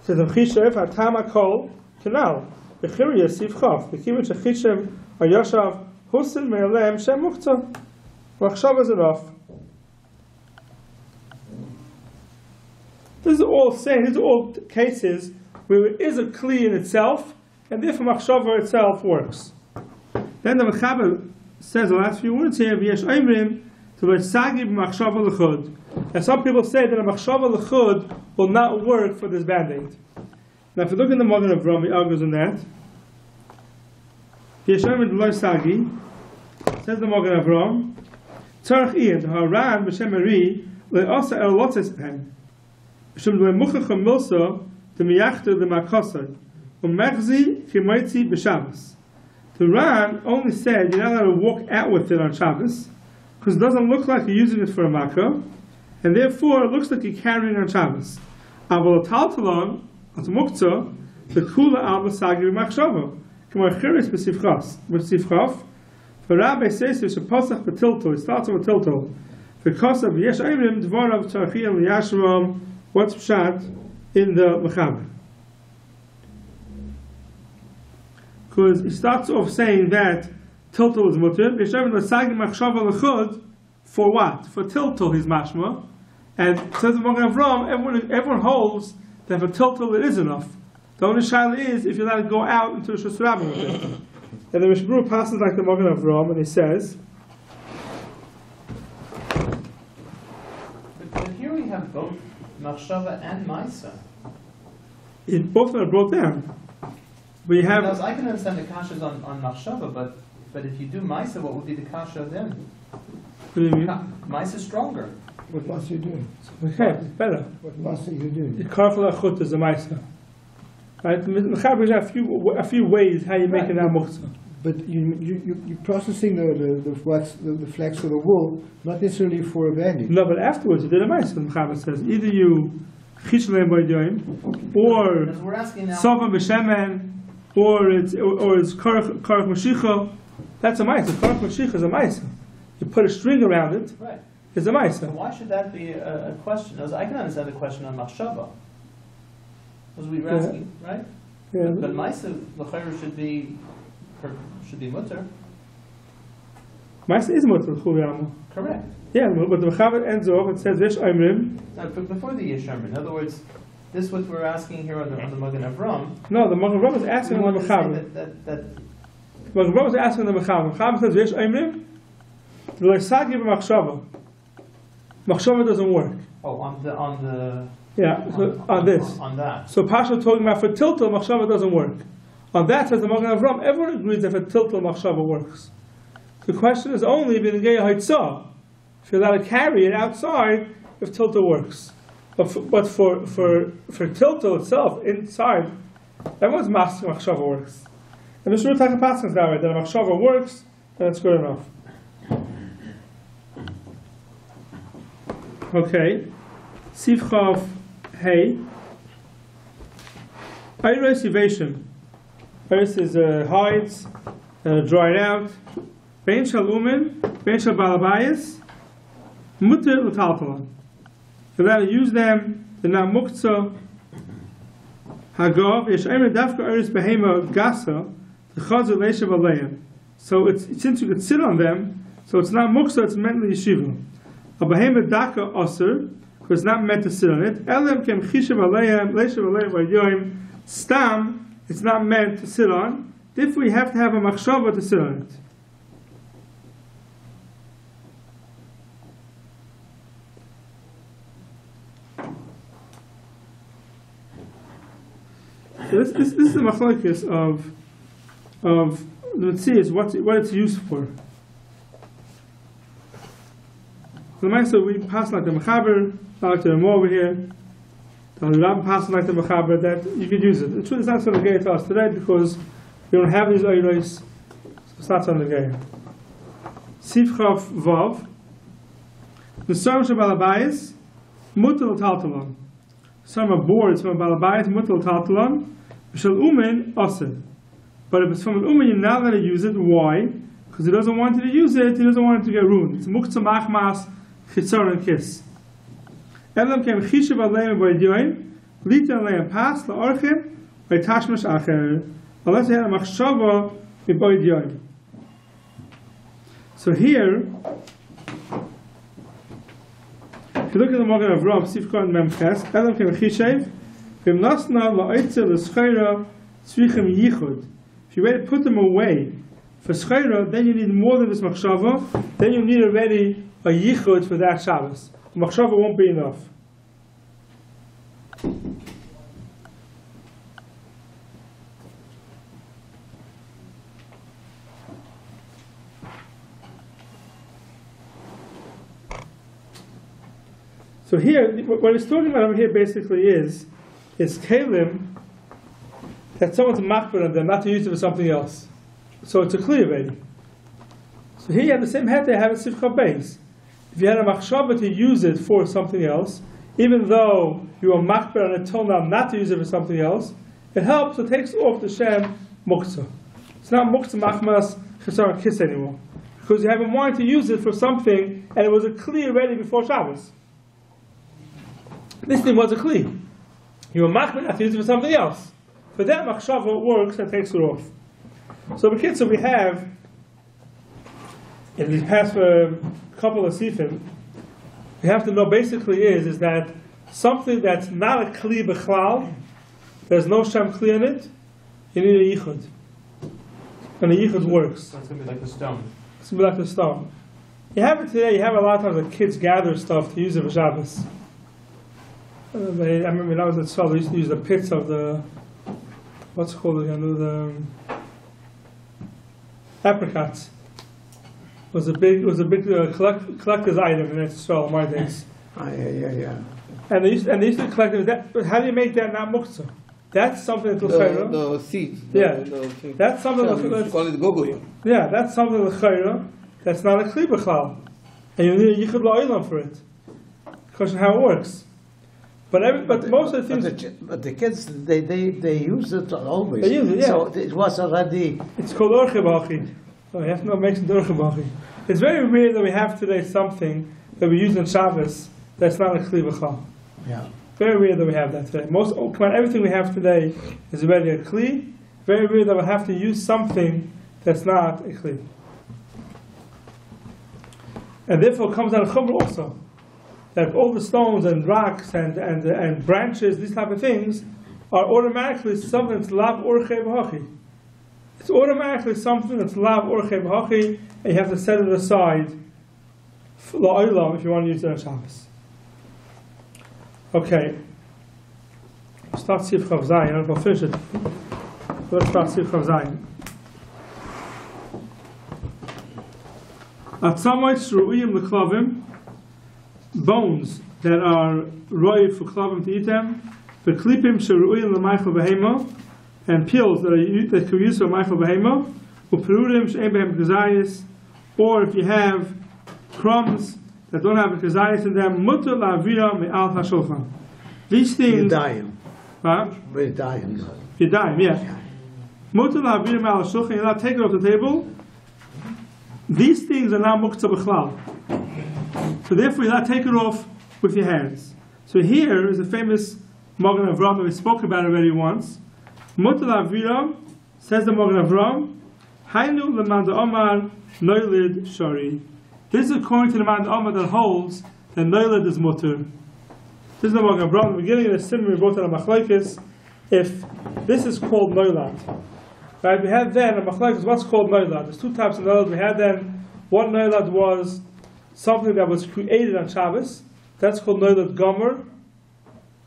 says Mchishev Hatama Kol Canal Bechiriya Sivchav the Kibbutz Mchishev Ayashav Husin Me'alem Shem Muktzah Machshav is enough. These are all cases where it is a kli in itself, and therefore Machshava itself works. Then the Mechaber says the last few words here, V'yesh Oimrim to V'sagi b'Machshava l'chud. And some people say that a machshava l'chud will not work for this band-aid. Now, if you look in the Magen Avraham, he argues on that. Yeshem D'Loi Sagi says the Magen Avraham, Tzarech Iyad Haran b'Shem Eri le'asa el lotzes pen b'Shem D'Loi Muchach Milsa d'Miyachta d'Makosai u'Mechzi K'moitzi b'Shabbos. The Ran only said you're not allowed to walk out with it on Shabbos because it doesn't look like you're using it for a makkah, and therefore it looks like you're carrying on Shabbos. Aval taltalon at muktzah the kula al masagi b'machshava k'mar chiris b'sifchaf. For Rabbi says there's a pasach b'tilto. It starts with tilto. Because of yesh ayrim dvarav tzarchiyam liyashram. What's pshat in the mechaber? Because he starts off saying that tilto is mutter. Yeshem l'sagi machshava l'chud. For what? For tilto his mashma. And says the Magen Avraham, everyone holds that for tilto it is enough. The only shaila is if you're allowed to go out into the Shus Rabbah with it. And the Mishbur passes like the Magen Avraham, and he says, but here we have both machshava and maisa. Both are brought down. But you have. Because I can understand the kashas on machshava, but if you do maisa, what would be the kasha then? What do you mean? Maisa is stronger. What must you do? Okay, it's better. What must you do? The karfel achut is a ma'isa. Right? The Mechaber has a few ways how you make it now muktzah. But you're processing the flax or the wool, not necessarily for a bandage. No, but afterwards you did a ma'isa. The Mechaber says either you chich leim b'yoyim, or Because we're asking now. sofa b'shemen, or it's karach mashicha. That's a ma'isa. Karach mashicha is a ma'isa. You put a string around it. Right. It's a So ma'isa. why should that be a question? Because I can understand the question on machshava. Because we were asking, right? Yeah. But maisa l'chayr should be mutter. Ma'isa is mutter l'chul yama. Correct. Yeah, but the Mechaber ends off, it says, Vish Oimrim. Before the Yeshamrim. In other words, this what we're asking here on the Magen Avram. No, the Magen Avram is asking We on want the to say Mechaber. that Magen Avram is asking on the Mechaber. Mechaber says, Vish Oimrim. V'lo Yisagi b'machshava. Machshava doesn't work. oh on the Yeah, so on this. on that. So Pasha talking about for tiltal, machshava doesn't work. On that says the Magen Avram, everyone agrees that for tiltal, machshava works. The question is only b'negei haitzah. If you're allowed to carry it outside, if tiltal works. But for tiltal itself, inside, everyone's master machshava works. And the Shur Taka Pascha is that way, that a machshava works, then it's good enough. Okay. Sivchav Hey. Iris Yivation. Iris is hides, dried out. Bein Shalumin, Bein Shal Balabayas, Mutter Utaltalan. You're allowed to use them, they're not muktzah. Hagav, Yesh Eimer Dafka Iris Behema Gasa, the Chazal Leishav Aleim. So since you could sit on them, so it's not muktzah, it's meant yeshiva. A Behema Daka Aser, because it's not meant to sit on it. Elem Kem Chishav Aleim, Leishav Aleim Vayoim, Stam, it's not meant to sit on. If we have to have a machshava to sit on it. So this is the machlokes of the Metzius, what it's used for. So we pass like the Mechaber, like the Ramo over here. The Rab passes like the Mechaber, that you could use it. The truth is not so negay to us today because we don't have these oiros, so it's not so negay. Sivchav Vav. The Sarm Shabalabayis, Mutal Taltalan. Some are boards from a Balabayis, Mutal Taltalan. Shal Umen Asid. But if it's from an Umen, you're not allowed to use it. Why? Because he doesn't want you to use it, he doesn't want it to get ruined. It's Muktzah Machmas, Chitzar and Kiss. Elam Kem Chishav Aleim Vaydiyoin, Lita Aleim Pas, La'orchim, Vaytashmash Acher. Unless they had a Machshava, Vaydiyoin. So here, if you look at the Magen Avram, Sivkon Memches, Elam Kem Chishav, if you were to put them away for schayra, then you need more than this machshava. Then you need already a yichud for that Shabbos. The machshava won't be enough. So here, what he's talking about over here basically is kalim that someone's makbar on them, not to use it for something else. So it's a clear already. So here you have the same head they have at Sivcha Beis. If you had a machshava to use it for something else, even though you were makbar on it till now not to use it for something else, it helps, it takes off the Shem muktzah. It's not muktzah machmas chesar kiss anymore. Because you haven't wanted to use it for something, and it was a clear already before Shabbos. This thing was a clear. You were makbar not to use it for something else. For that machshava works and takes it off. So b'kitzur we have in these past couple of sifim, we have to know basically is that something that's not a kli b'chlal, there's no sham kli in it, you need a yichud. And the yichud works. So it's going to be like the stone. It's going to be like the stone. You have it today, you have a lot of times the kids gather stuff to use it for Shabbos. I remember when I was at school, they used to use the pits of the, what's it called again, the apricots. It was a big collector's item in Israel in my days. Yeah. And they used to collect it. But how do you make that not muktzah? That's something that's l'chayra. The seeds. That's something that's call it gogoyim. Yeah, that's something l'chayra that's not a kli b'chlal. And you need a yichud la'olam for it. Question how it works. But most of the things. But the kids, they use it always. They use it, yeah. So it was already. It's called orchebachi. So you have to know makes it orchebachi. It's very weird that we have today something that we use on Shabbos that's not a kli b'chlal. Yeah. Very weird that we have that today. Everything we have today is already a kli. Very weird that we have to use something that's not a kli. And therefore it comes out of Chumrah also. That all the stones and rocks and branches, these type of things, are automatically something that's lav orchei v'hachi. It's automatically something that's lav orchei v'hachi, and you have to set it aside la'olam if you want to use it on Shabbos. Okay. Start Sif Chav Zayin. I'll finish it. Let's start Sif Chav Zayin. Atzamois ru'iyim l'klavim, bones that are roy for klavim to eat them, v'klipim sheru'iyim l'maychel behema, and peels that can be used for maychel behema, u'perurim she'en behem gazayis, or if you have crumbs that don't have a gazayis in them, mutter la'avira me'al ha'shulchan. These things. Yadayim. Huh? Yadayim. Yadayim, yeah. Mutter la'avira me'al ha'shulchan. You're allowed to take it off the table. These things are not muktzah b'chlal. So therefore, you're allowed to take it off with your hands. So here is a famous Magen Avraham that we spoke about already once. Mutter la'avira, says the Magen Avraham, Hainu l'man da'omar noilid shari. This is according to the man da'omar that holds that noilid is mutter. This is the Magen Avraham. In the beginning of the Simon we brought on a machlokes. If this is called noilad, right? We had then a machlokes. What's called noilad? There's two types of noilad. We had then one noilad was something that was created on Shabbos. That's called noilad gomer.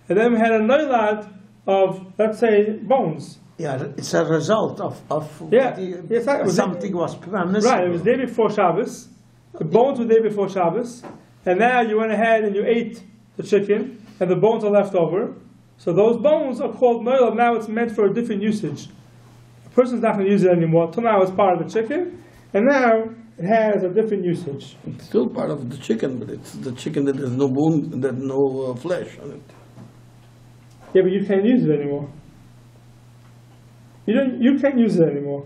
And then we had a noilad of, let's say, bones. Yeah, it's a result of something was promised. Right, it was day before Shabbos. The bones were day before Shabbos. And now you went ahead and you ate the chicken, and the bones are left over. So those bones are called noilad. Now it's meant for a different usage. A person's not going to use it anymore. Till now it's part of the chicken, and now it has a different usage. It's still part of the chicken, but it's the chicken that there's no bone, that no flesh on it. Yeah, but you can't use it anymore. You can't use it anymore.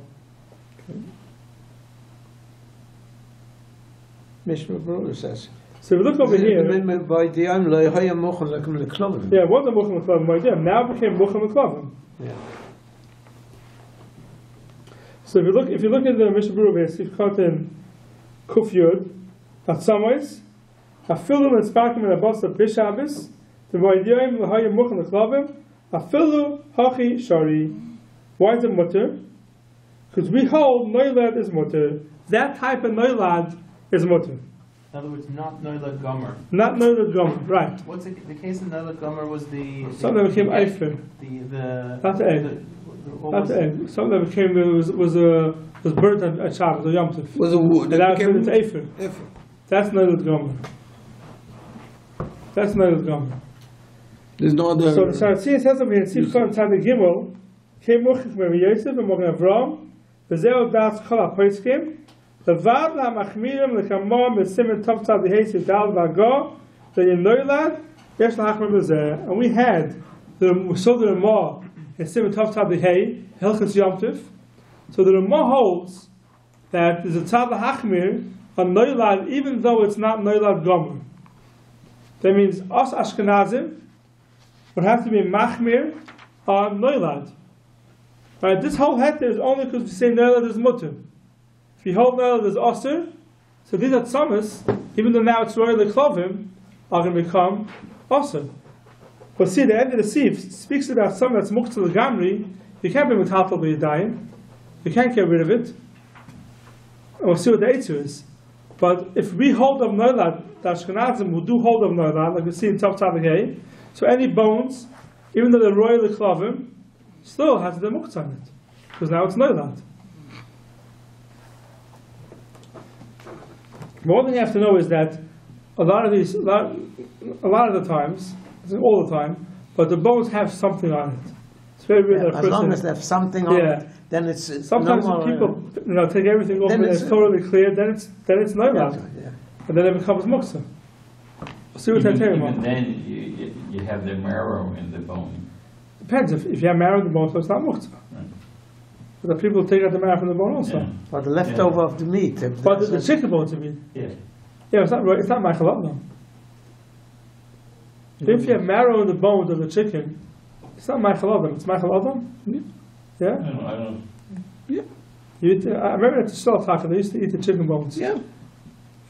Mishma Brura says. So if we look over here. Yeah, Yeah, what the Mucham L'Klavim idea? Now it became Mucham L'Klavim. Yeah. So if you look at the Mishnah Berurah, Sif Kotin Kuf Yud, Atzamois, Afilu and Sparkim and Abbas of Bishabis, the Moediyim L'Hayim Mucham L'Klavim, Afilu Hachi Shari. Why is it mutter? Because we hold noilad is mutter. That type of noilad is mutter. In other words, not noilad gomer. Not noilad gomer, right. What's the case in noilad gomer was the something that became eifim. Not the egg. Not the egg. Something that became was burnt at Shabbos or Yom Tov. Was a wood. And that became eifim. That's noilad gomer. That's noilad gomer. There's no other. So the Sharatzi says over here, Sif Khan Tzadi Gimel, came Muchik Mary Yosef and Magen Avraham, V'zeo Das Kol HaPoiskim, Levad LaMachmirim L'Kamom B'Simen Tov Tzadi Heis Yidal V'Ago, V'Yinoylad, Yesh L'Hachmir B'Zeh. And we had the Ramah in Simen Tov Tzadi Hei, Hilchas Yom Tov. So the Ramah holds that there's a Tzad L'Hachmir on Noylad, even though it's not Noylad Gomer. That means us Ashkenazim would have to be Machmir on Noylad. Right, this whole heter is only because we say noilad is mutter. If you hold noilad as osir, so these are tzamas, even though now it's royal klovim, are going to become osir. But see, the end of the sif speaks about something that's muktzah l'gamri. You can't be metaltal b'yadayim. You can't get rid of it. And we'll see what the eitzur is. But if we hold of noilad, the Ashkenazim will do hold of noilad, like we see in Tov Tzaddik Hey. So any bones, even though they're royal klovim, still has the muktzah on it, because now it's noilad. One thing you have to know is that a lot of the times, all the time, but the bones have something on it. It's very rare that a As person. long as they have something on it, then it's sometimes no when more, people take everything off and it's totally clear, then it's noilad, yeah. and then it becomes muktzah. See what I'm telling you. Even then, you have the marrow in the bone. Depends. If you have marrow in the bone, so it's not muktzah. Right. But the people take out the marrow from the bone also. Yeah. Or the leftover of the meat. If But there's the a- chicken bones, I mean. Yeah. Yeah, it's not ma'achal no. If you have marrow in the bones of the chicken, it's not ma'achal adam. It's ma'achal adam. Yeah. I don't. I remember at the Shul Taka, they used to eat the chicken bones. Yeah.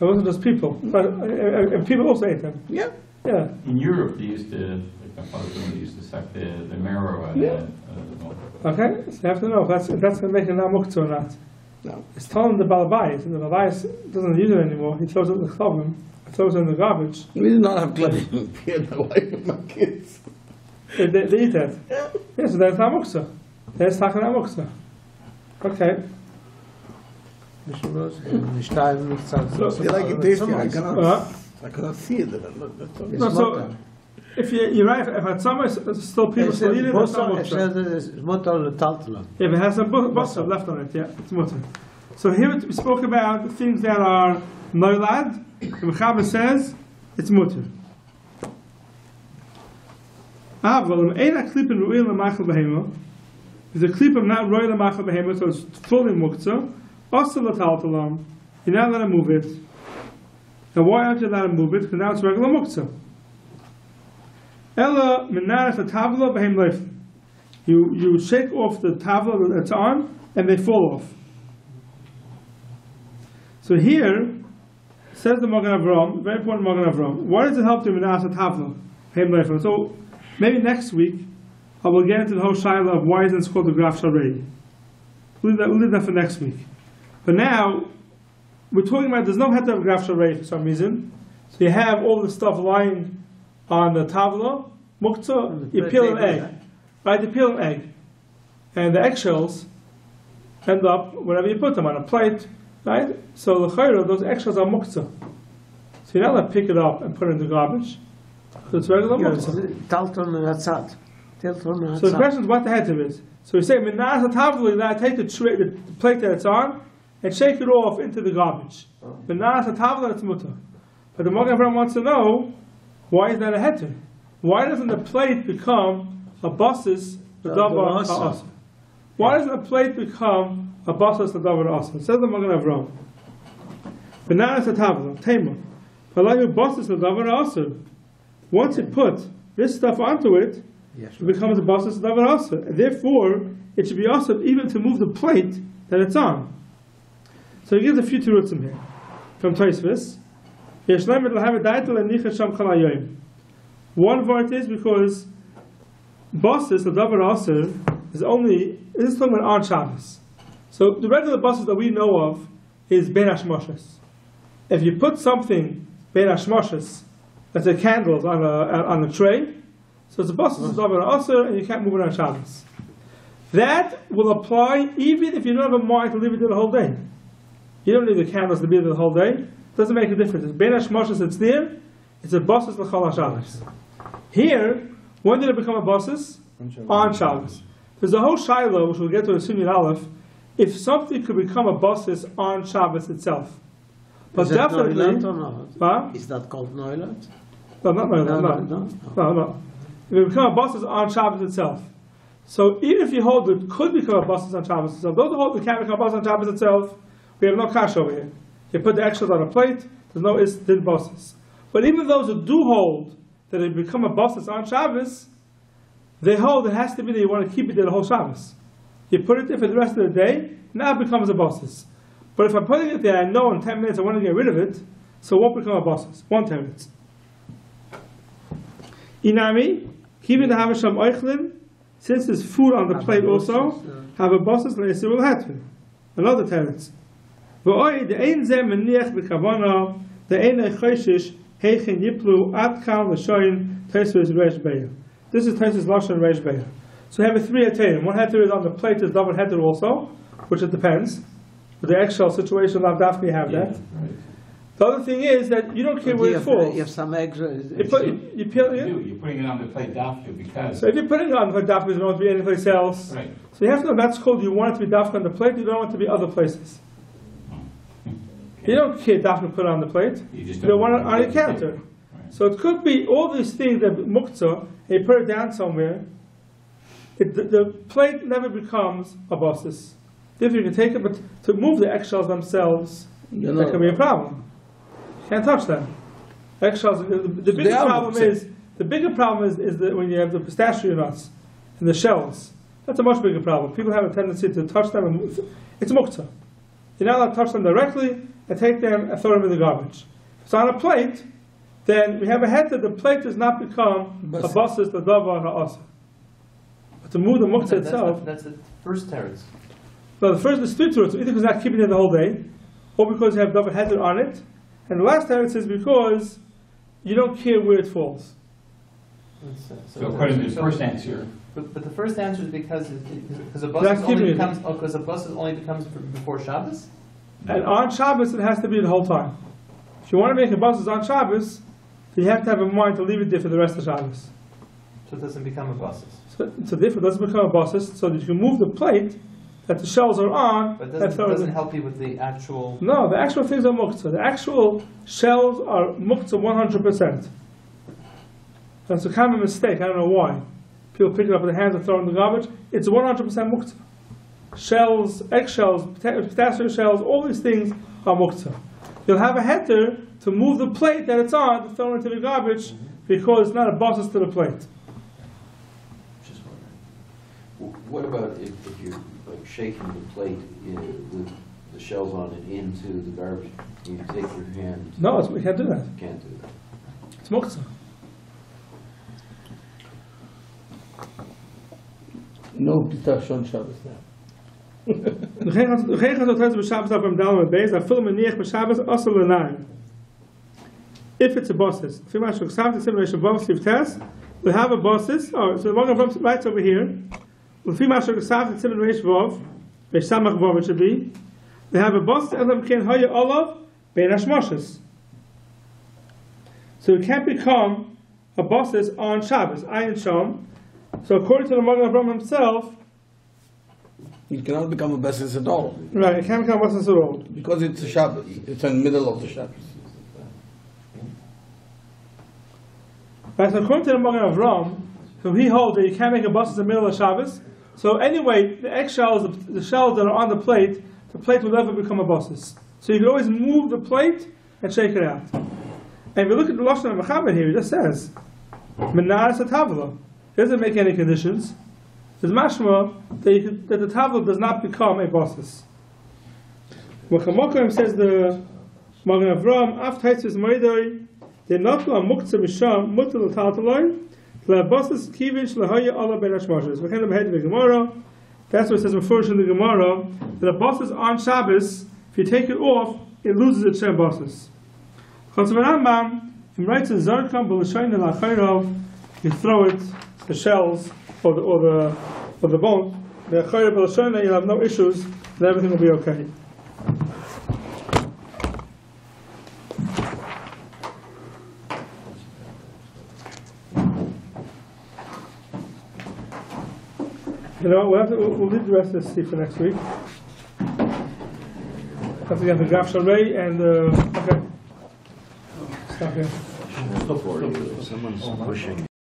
It wasn't just people, but and people also ate them. Yeah. Yeah. In Europe, they used to, like my father told me, they used to suck the marrow out of the bone. Okay, so you have to know if that's going to make it now muktzah or not. No. It's telling the Balabayas, and the Balabayas doesn't use it anymore. He throws it in the chovim, throws it in the garbage. We did not have plenty. Me and my wife and my kids. They eat that. Yeah, so that's not muktzah. That's talking about muktzah. Okay. Like it tastes, I cannot see it. No, so if you're right, if at some still people still eat it, it's not muktzah. If it has some basar left on it, yeah, it's mutter. So here we spoke about things that are noilad. The Mechaber says it's mutter. If the klipim not royal machal behema, so it's fully muktzah, also l'taltalam, you're not allowed to move it. And why aren't you allowed to move it? Because now it's regular muktzah. Ella menaris tavla behem leif. You shake off the tavla that it's on, and they fall off. So here says the Magen Avraham, very important Magen Avraham. Why does it help to menaris tavla behem leif? So maybe next week I will get into the whole shaila of why isn't it called the graf sharei. We'll leave that for next week. But now we're talking about there's no heter of graf sharei for some reason. So you have all the stuff lying on the tavla, muktzah, you peel an egg. Right, you peel an egg. And the eggshells end up wherever you put them, on a plate, right? So the chayra, those eggshells are muktzah. So you're not allowed to pick it up and put it in the garbage. So it's regular muktzah. So the question is what the heter is. So we say, minas tavla, that take the plate that it's on and shake it off into the garbage. Minas tavla, it's mutter. But the Magen Avraham wants to know, why is that a heter? Why doesn't the plate become a basis the davar ha'asr? Why doesn't a plate become a basis the davar ha'asr? Says the Magen Avraham. B'na'as ha'tavla, tema. Palayu basis the davar ha'asr. Once you put this stuff onto it, it becomes a basis the davar ha'asr. Therefore, it should be asr even to move the plate that it's on. So he gives a few terutzim here from Tosfos. One part is because basis, the davar aser, is talking about on Shabbos. So the regular basis that we know of is ben hashmoshes. If you put something ben hashmoshes, let's say candles on a tray, so it's a basis of davar aser, and you can't move it on Shabbos. That will apply even if you don't have a mind to leave it there the whole day. You don't need the candles to be there the whole day. Doesn't make a difference. It's ben hashmoshes that's there. It's a basis l'chol Shabbos. Here, when did it become a basis? On Shabbos. There's a whole shiloh, which we'll get to in Siman Aleph, if something could become a basis on Shabbos itself. But is definitely, is that called noilat? No, not noilat. No. If it become a basis on Shabbos itself. So even if you hold it could become a basis on Shabbos itself, those who hold it can't become a basis on Shabbos itself, we have no kash over here. You put the extras on a plate, there's no din basis. But even those who do hold that it become a basis on Shabbos, they hold it has to be that you want to keep it there the whole Shabbos. You put it there for the rest of the day, now it becomes a basis. But if I'm putting it there, I know in 10 minutes I want to get rid of it, so it won't become a basis. 1 10 minutes. Inami, keeping the Havasham Eichlin, since there's food on the plate also, have a basis le'esir will happen. Another 10 minutes. V'oi, the ein zeh meniach b'kavana, the ein echoishish, heichen yiplu, ad kan l'shoyin, Tosfos Reish Beya. This is Tosfos Lashon Reish Beya. So we have a 3 heterim. One heter is on the plate, is double heter also, which it depends. With the eggshell situation, Lavdafka, you have that. Right. The other thing is that you don't care where it falls. You have some eggs. You're putting it on the plate dafka because. So if you're putting it on the plate dafka, you don't want it to be anyplace else. Right. So you have to know that's called you want it to be dafka on the plate, you don't want it to be other places. You don't care dafka put it on the plate. You don't want it on your counter. Right. So it could be all these things that muktzah, and you put it down somewhere, the plate never becomes a basis. If you can take it, but to move the eggshells themselves, that can be a problem. You can't touch them. Eggshells. The bigger problem is that when you have the pistachio nuts and the shells, that's a much bigger problem. People have a tendency to touch them. It's muktzah. You're not allowed to touch them directly, I take them and throw them in the garbage. If it's on a plate, then we have a head that the plate does not become a basis, the davar ha'asa. But to move the muktzah itself... That's the first teretz. No, the first is three teretz. Either because it's not keeping it the whole day, or because you have davar headed on it. And the last teretz is because you don't care where it falls. So according to the first answer... But the first answer is because a bus only becomes before Shabbos? And on Shabbos it has to be the whole time. If you want to make a bus on Shabbos, then you have to have in mind to leave it there for the rest of Shabbos. So it doesn't become a bus. So therefore it doesn't become a bus, so that you can move the plate that the shells are on. But it doesn't help you with the actual... No, the actual things are muktzah. The actual shells are muktzah 100%. That's a common mistake, I don't know why. People pick it up with their hands and throw it in the garbage. It's 100% muktzah. Shells, eggshells, pistachio shells, all these things are muktzah. You'll have a heter to move the plate that it's on to throw it into the garbage because it's not a basis to the plate. Just wondering, what about if you're like shaking the plate with the shells on it into the garbage? You take your hand. No, we can't do that. You can't do that. It's muktzah. No pistachio on Shabbos now. If it's a basis, we have a basis. Oh, so the Magen writes over here. It should be. They have a basis. So it can't become a basis on Shabbos. Ayin Sham. So according to the Magen himself, It cannot become a basis at all. right, it can't become a basis at all. Because it's a Shabbos. It's in the middle of the Shabbos. Right, so according to the Magen Avram, so he holds that you can't make a basis in the middle of Shabbos. So anyway, the eggshells, the shells that are on the plate will never become a basis. So you can always move the plate and shake it out. And if you look at the Lashon of Mechaber here, it just says, Menaras HaTavla. It doesn't make any conditions. There's mashma that the tavla does not become a basis. Wachamokim says the Magen Avram, Af Taitzis Moedoi, they not to a muktzah misham, mutal taltaloi, la basis kivish lahaya Allah ben hashmashas. V'chen am head the Gemara. That's what it says in the Gemara, that a basis on Shabbos, if you take it off, it loses its shem basis. Chutz v'Rambam, he writes in Zarkam b'l'shayin l'achayrav, you throw it, the shells, or the bone, the chayrav b'l'shayin, you'll have no issues, and everything will be okay. You know, we'll leave the rest of this for next week. Once again, the Graf Shalrei and okay. Stop here. Someone's pushing.